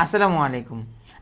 আসসালামু আলাইকুম।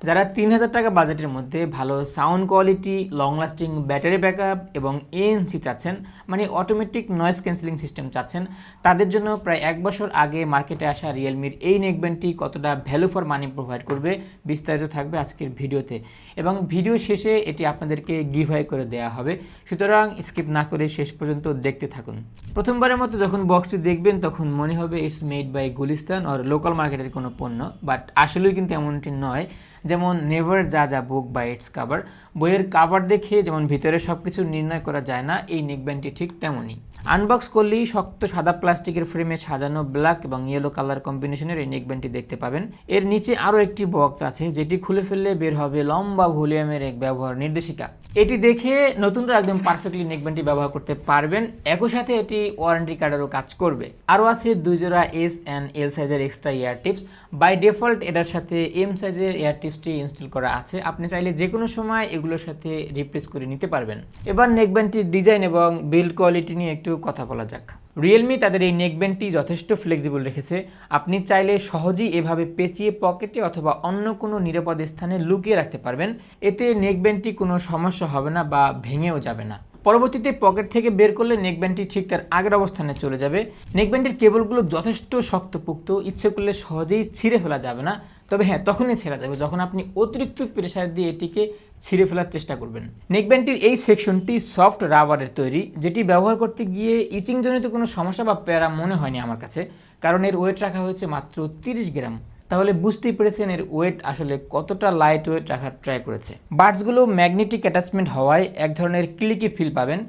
যারা ৩,০০০ টাকা বাজেটের মধ্যে ভালো sound quality, long lasting battery backup এবং এএনসি চাচ্ছেন, মানে অটোমেটিক নয়েজ ক্যান্সেলিং সিস্টেম চাচ্ছেন, তাদের জন্য প্রায় ১ বছর আগে মার্কেটে আসা রিয়েলমির এই নেকব্যান্ডটি কতটা ভ্যালু ফর মানি প্রোভাইড করবে বিস্তারিত থাকবে আজকের ভিডিওতে, এবং ভিডিও শেষে এটি আপনাদেরকে গিভঅ্যাওয়ে করে দেওয়া হবে। সুতরাং স্কিপ না করে শেষ পর্যন্ত দেখতে থাকুন। প্রথমবারের মতো যখন বক্সটি দেখবেন তখন মনে হবে it's made by Gulistan or local মার্কেটের কোনো পণ্য, বাট আসলেই কিন্তু এমনটি নয়। যেমন নেভার যা যা বুক বাই ইটস কাভার, বইয়ের কাভার দেখে যেমন ভিতরে সব কিছু নির্ণয় করা যায় না, এই নেকব্যান্ডটি ঠিক তেমনই। আনবক্স করলেই শক্ত সাদা প্লাস্টিকের ফ্রেমে সাজানো ব্ল্যাক এবং ইয়েলো কালার কম্বিনেশনের এই নেকব্যান্ডটি দেখতে পাবেন। এর নিচে আরও একটি বক্স আছে যেটি খুলে ফেললে বের হবে লম্বা ভলিউমের এক ব্যবহার নির্দেশিকা। এটি দেখে নতুনরা একদম পারফেক্টলি নেকব্যান্ডটি ব্যবহার করতে পারবেন। একই সাথে এটি ওয়ারেন্টি কার্ডেরও কাজ করবে। আরও আছে 2 জোড়া এস অ্যান্ড এল সাইজের extra ear tips. By default এটার সাথে এম সাইজের এয়ার টিপসটি ইনস্টল করা আছে, আপনি চাইলে যে কোনো সময় এগুলোর সাথে রিপ্লেস করে নিতে পারবেন। এবার নেকব্যান্ডটির ডিজাইন এবং বিল্ড কোয়ালিটি নিয়ে একটু কথা বলা যাক। রিয়েলমি তাদের এই নেকব্যান্ডটি যথেষ্ট ফ্লেক্সিবল রেখেছে। আপনি চাইলে সহজেই এভাবে পেঁচিয়ে পকেটে অথবা অন্য কোনো নিরাপদ স্থানে লুকিয়ে রাখতে পারবেন। এতে নেকব্যান্ডটি কোনো সমস্যা হবে না বা ভেঙেও যাবে না। পরবর্তীতে পকেট থেকে বের করলে নেকব্যান্ডটি ঠিক তার আগের অবস্থানে চলে যাবে। নেকব্যান্ডের কেবলগুলো যথেষ্ট শক্তপোক্ত, ইচ্ছে করলে সহজেই ছিঁড়ে ফেলা যাবে না। তবে হ্যাঁ, তখনই ছেড়া যাবে যখন আপনি অতিরিক্ত প্রেসার দিয়ে এটিকে ছিঁড়ে ফেলার চেষ্টা করবেন। নেকব্যান্ডটির এই সেকশনটি সফট রাবারের তৈরি, যেটি ব্যবহার করতে গিয়ে ইচিংজনিত কোনো সমস্যা বা প্যারা মনে হয়নি আমার কাছে, কারণ এর ওয়েট রাখা হয়েছে মাত্র 30 গ্রাম। তাহলে বুঝতেই পেরেছেন এর ওয়েট আসলে কতটা লাইট ওয়েট রাখার ট্রাই করেছে। বাডসগুলো ম্যাগনেটিক অ্যাটাচমেন্ট হওয়ায় এক ধরনের ক্লিকি ফিল পাবেন।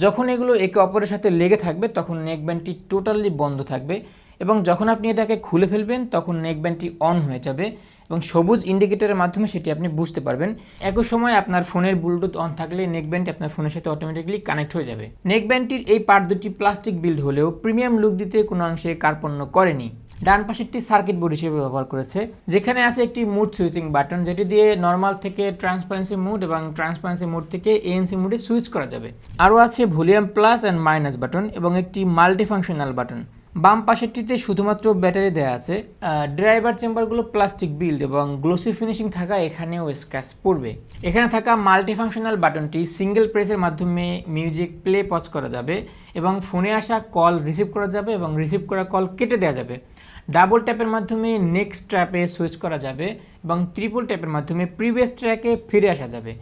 যখন এগুলো একে অপরের সাথে লেগে থাকবে তখন নেকব্যান্ডটি টোটালি বন্ধ থাকবে, এবং যখন আপনি এটাকে খুলে ফেলবেন তখন নেকব্যান্ডটি অন হয়ে যাবে এবং সবুজ ইন্ডিকেটরের মাধ্যমে সেটি আপনি বুঝতে পারবেন। একই সময় আপনার ফোনের ব্লুটুথ অন থাকলে নেকব্যান্ডটি আপনার ফোনের সাথে অটোমেটিকলি কানেক্ট হয়ে যাবে। নেকব্যান্ডটির এই পার্ট দুটি প্লাস্টিক বিল্ড হলেও প্রিমিয়াম লুক দিতে কোনো অংশে কার্পণ্য করেনি। ডান পাশেরটি সার্কিট বোর্ড হিসেবে ব্যবহার করেছে, যেখানে আছে একটি মুড সুইচিং বাটন, যেটি দিয়ে নর্মাল থেকে ট্রান্সপারেন্সি মুড এবং ট্রান্সপারেন্সি মুড থেকে এএনসি মুডে সুইচ করা যাবে। আরও আছে volume plus and minus button এবং একটি মাল্টিফাংশনাল বাটন। বাম পাশেরটিতে শুধুমাত্র ব্যাটারি দেওয়া আছে। ড্রাইভার চেম্বারগুলো প্লাস্টিক বিল্ড এবং গ্লোসি ফিনিশিং থাকা এখানেও স্ক্র্যাচ পড়বে। এখানে থাকা মাল্টিফাংশনাল বাটনটি সিঙ্গেল প্রেসের মাধ্যমে মিউজিক প্লে পজ করা যাবে এবং ফোনে আসা কল রিসিভ করা যাবে এবং রিসিভ করা কল কেটে দেওয়া যাবে। ডাবল ট্যাপের মাধ্যমে নেক্সট ট্র্যাপে সুইচ করা যাবে এবং ট্রিপল ট্যাপের মাধ্যমে প্রিভিয়াস ট্র্যাকে ফিরে আসা যাবে।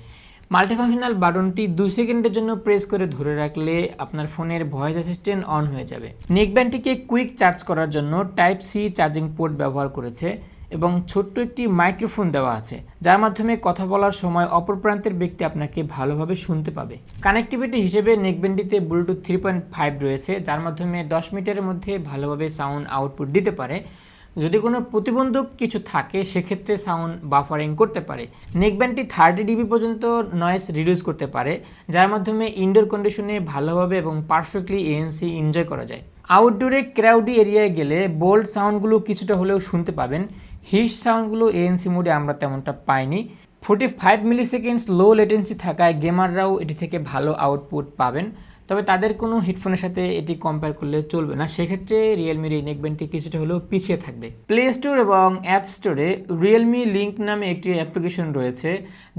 মাল্টিফাংশনাল বাটনটি 2 সেকেন্ডের জন্য প্রেস করে ধরে রাখলে আপনার ফোনের ভয়েস অ্যাসিস্ট্যান্ট অন হয়ে যাবে। নেকব্যান্ডটিকে কুইক চার্জ করার জন্য টাইপ সি চার্জিং পোর্ট ব্যবহার করেছে এবং ছোট্ট একটি মাইক্রোফোন দেওয়া আছে, যার মাধ্যমে কথা বলার সময় অপর প্রান্তের ব্যক্তি আপনাকে ভালোভাবে শুনতে পাবে। কানেক্টিভিটি হিসেবে নেকব্যান্ডটিতে ব্লুটুথ 3.5 রয়েছে, যার মাধ্যমে 10 মিটারের মধ্যে ভালোভাবে সাউন্ড আউটপুট দিতে পারে। যদি কোনো প্রতিবন্ধক কিছু থাকে সেক্ষেত্রে সাউন্ড বাফারিং করতে পারে। নেকব্যান্ডটি 30 ডিবি পর্যন্ত নয়েজ রিডিউস করতে পারে, যার মাধ্যমে ইনডোর কন্ডিশনে ভালোভাবে এবং পারফেক্টলি এএনসি এনজয় করা যায়। আউটডোরে ক্রাউডি এরিয়ায় গেলে বোল্ড সাউন্ডগুলো কিছুটা হলেও শুনতে পাবেন। হিস সাউন্ডগুলো এএনসি মোডে আমরা তেমনটা পাইনি। 45 মিলিসেকেন্ডস লো লেটেন্সি থাকায় গেমাররাও এটি থেকে ভালো আউটপুট পাবেন, তবে তাদের কোনো হেডফোনের সাথে এটি কম্পেয়ার করলে চলবে না। সেক্ষেত্রে রিয়েলমির এই নেকব্যান্ডটি কিছুটা হলেও পিছিয়ে থাকবে। প্লে স্টোর এবং অ্যাপ স্টোরে রিয়েলমি লিঙ্ক নামে একটি অ্যাপ্লিকেশন রয়েছে,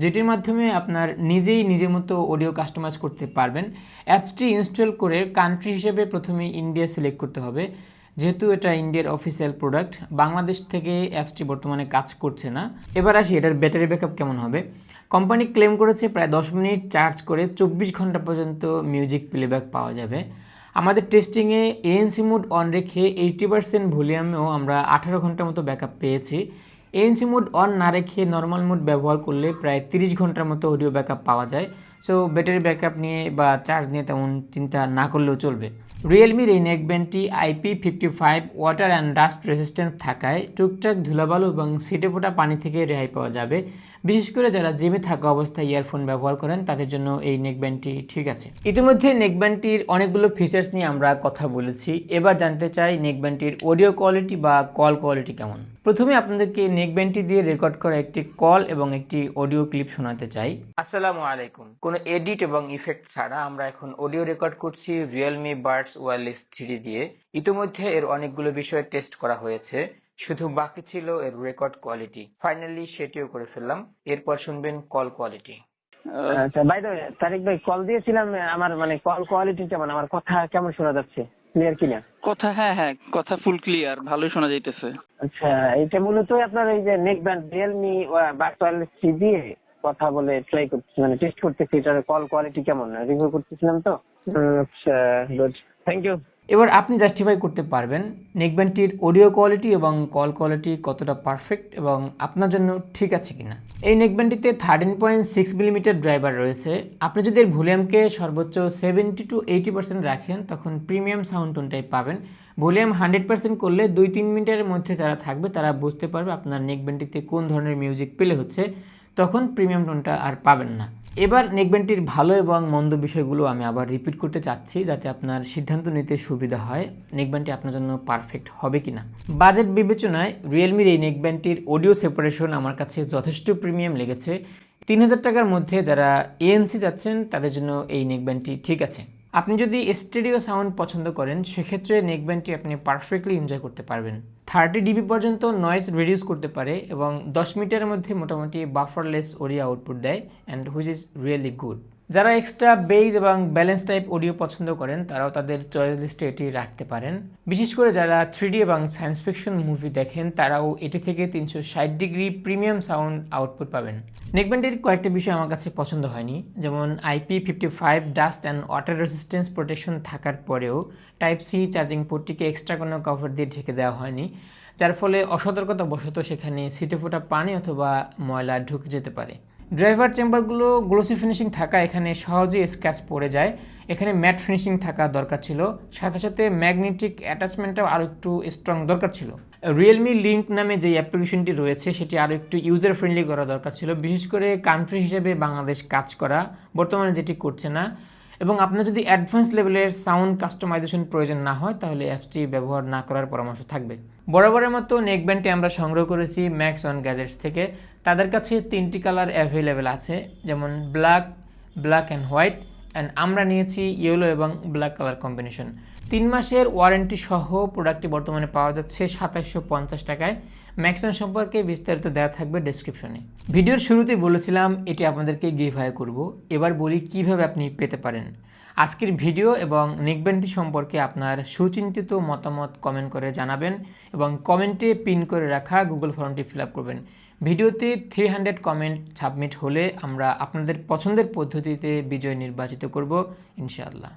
যেটির মাধ্যমে আপনার নিজের মতো অডিও কাস্টমাইজ করতে পারবেন। অ্যাপসটি ইনস্টল করে কান্ট্রি হিসেবে প্রথমে ইন্ডিয়া সিলেক্ট করতে হবে, যেহেতু এটা ইন্ডিয়ার অফিসিয়াল প্রোডাক্ট। বাংলাদেশ থেকে অ্যাপসটি বর্তমানে কাজ করছে না। এবার আসি এটার ব্যাটারি ব্যাকআপ কেমন হবে। কোম্পানি ক্লেম করেছে প্রায় 10 মিনিট চার্জ করে 24 ঘন্টা পর্যন্ত মিউজিক প্লেব্যাক পাওয়া যাবে। আমাদের টেস্টিংয়ে এএনসি মোড অন রেখে 80% ভলিউমেও আমরা 18 ঘন্টার মতো ব্যাকআপ পেয়েছি। এএনসি মোড অন না রেখে নর্মাল মোড ব্যবহার করলে প্রায় 30 ঘন্টার মতো অডিও ব্যাকআপ পাওয়া যায়। সো ব্যাটারি ব্যাকআপ নিয়ে বা চার্জ নিয়ে তেমন চিন্তা না করলেও চলবে। রিয়েলমির এই নেকব্যান্ডটি IP55 water and dust resistant থাকায় টুকটাক ধুলাবালু এবং ছিটে ফোটা পানি থেকে রেহাই পাওয়া যাবে। বিশেষ করে যারা জিমে থাকা অবস্থায় ইয়ারফোন ব্যবহার করেন তাদের জন্য এই নেকব্যান্ডটি ঠিক আছে। ইতিমধ্যে নেকব্যান্ডটির অনেকগুলো ফিচার্স নিয়ে আমরা কথা বলেছি। এবার জানতে চাই নেকব্যান্ডটির অডিও কোয়ালিটি বা কল কোয়ালিটি কেমন। প্রথমে আপনাদেরকে নেকব্যান্ডটি দিয়ে রেকর্ড করা একটি কল এবং একটি অডিও ক্লিপ শোনাতে চাই। আসসালামু আলাইকুম। কোনো এডিট এবং ইফেক্ট ছাড়া আমরা এখন অডিও রেকর্ড করছি রিয়েলমি বাডস ওয়্যারলেস 3 দিয়ে। ইতিমধ্যে এর অনেকগুলো বিষয় টেস্ট করা হয়েছে। শুধু বাকি ছিল এর রেকর্ড কোয়ালিটি। ফাইনালি সেটিও করে ফেললাম। এরপর শুনবেন কল কোয়ালিটি। আচ্ছা বাই দ্য ওয়ে, তারিক ভাই কল দিয়েছিলাম, আমার মানে কল কোয়ালিটি কেমন, আমার কথা কেমন শোনা যাচ্ছে, ক্লিয়ার কিনা? কথা হ্যাঁ হ্যাঁ, কথা ফুল ক্লিয়ার, ভালোই শোনা যাইতেছে। আচ্ছা, এটা মূলত আপনার এই যে neck band Realme but wireless three দিয়ে কথা বলে ট্রাই করতেছি, মানে টেস্ট করতেছি এটার কল কোয়ালিটি কেমন, রিভিউ করতেছিলাম তো। আচ্ছা গুড, থ্যাংক ইউ। এবার আপনি জাস্টিফাই করতে পারবেন নেকব্যান্ডটির অডিও কোয়ালিটি এবং কল কোয়ালিটি কতটা পারফেক্ট এবং আপনার জন্য ঠিক আছে কিনা। এই নেকব্যান্ডটিতে 13.6 মিলিমিটার ড্রাইভার রয়েছে। আপনি যদি এর ভলিউমকে সর্বোচ্চ 70 to 80% রাখেন তখন প্রিমিয়াম সাউন্ড টোনটাই পাবেন। ভলিউম 100% করলে 2-3 মিনিটের মধ্যে যারা থাকবে তারা বুঝতে পারবে আপনার নেকব্যান্ডটিতে কোন ধরনের মিউজিক প্লে হচ্ছে, তখন প্রিমিয়াম টোনটা আর পাবেন না। এবার নেকব্যান্ডটির ভালো এবং মন্দ বিষয়গুলো আমি আবার রিপিট করতে চাচ্ছি যাতে আপনার সিদ্ধান্ত নিতে সুবিধা হয় নেকব্যান্ডটি আপনার জন্য পারফেক্ট হবে কিনা। বাজেট বিবেচনায় রিয়েলমির এই নেকব্যান্ডটির অডিও সেপারেশন আমার কাছে যথেষ্ট প্রিমিয়াম লেগেছে। 3000 টাকার মধ্যে যারা এএনসি যাচ্ছেন তাদের জন্য এই নেকব্যান্ডটি ঠিক আছে। আপনি যদি স্টুডিও সাউন্ড পছন্দ করেন সেক্ষেত্রে নেকব্যান্ডটি আপনি পারফেক্টলি এনজয় করতে পারবেন। 30 dB পর্যন্ত নয়েজ রিডিউস করতে পারে এবং 10 মিটারের মধ্যে মোটামুটি বাফারলেস অডিও আউটপুট দেয় and which is really good. যারা এক্সট্রা বেজ এবং ব্যালেন্স টাইপ অডিও পছন্দ করেন তারাও তাদের চয়েস লিস্টে এটি রাখতে পারেন। বিশেষ করে যারা 3D এবং সায়েন্স ফিকশন মুভি দেখেন তারাও এটি থেকে 360 ডিগ্রি প্রিমিয়াম সাউন্ড আউটপুট পাবেন। নেকব্যান্ডের কয়েকটা বিষয় আমার কাছে পছন্দ হয়নি, যেমন IP55 dust and water resistance protection থাকার পরেও টাইপ সি চার্জিং পোর্টটিকে এক্সট্রা কোনো কভার দিয়ে ঢেকে দেওয়া হয়নি, যার ফলে অসতর্কতাবশত সেখানে ছিটে ফোটা পানি অথবা ময়লা ঢুকে যেতে পারে। ড্রাইভার চেম্বারগুলো গ্লোসি ফিনিশিং থাকা এখানে সহজেই স্ক্র্যাচ পড়ে যায়, এখানে ম্যাট ফিনিশিং থাকা দরকার ছিল, সাথে সাথে ম্যাগনেটিক অ্যাটাচমেন্টটাও আরও একটু স্ট্রং দরকার ছিল। রিয়েলমি লিঙ্ক নামে যে অ্যাপ্লিকেশনটি রয়েছে সেটি আরও একটু ইউজার ফ্রেন্ডলি করা দরকার ছিল, বিশেষ করে কান্ট্রি হিসেবে বাংলাদেশ কাজ করা, বর্তমানে যেটি করছে না। এবং আপনার যদি অ্যাডভান্স লেভেলের সাউন্ড কাস্টমাইজেশন প্রয়োজন না হয় তাহলে অ্যাপসটি ব্যবহার না করার পরামর্শ থাকবে। বরাবরের মতো নেকব্যান্ডটি আমরা সংগ্রহ করেছি ম্যাক্স অন গ্যাজেটস থেকে। তাদের কাছে 3টি কালার অ্যাভেলেবেল আছে, যেমন ব্ল্যাক অ্যান্ড হোয়াইট, অ্যান্ড আমরা নিয়েছি ইয়েলো এবং ব্ল্যাক কালার কম্বিনেশন। 3 মাসের ওয়ারেন্টি সহ প্রোডাক্টটি বর্তমানে পাওয়া যাচ্ছে 2750 টাকায়। ম্যাক্সন সম্পর্কে বিস্তারিত দেওয়া থাকবে ডেসক্রিপশনে। ভিডিওর শুরুতেই বলেছিলাম এটি আপনাদেরকে গিভঅ্যাওয়ে করব, এবার বলি কিভাবে আপনি পেতে পারেন। আজকের ভিডিও এবং নেকব্যান্ডটি সম্পর্কে আপনার সুচিন্তিত মতামত কমেন্ট করে জানাবেন এবং কমেন্টে পিন করে রাখা গুগল ফর্মটি ফিল আপ করবেন। ভিডিওতে 300 কমেন্ট সাবমিট হলে আমরা আপনাদের পছন্দের পদ্ধতিতে বিজয় নির্বাচিত করব ইনশাআল্লাহ।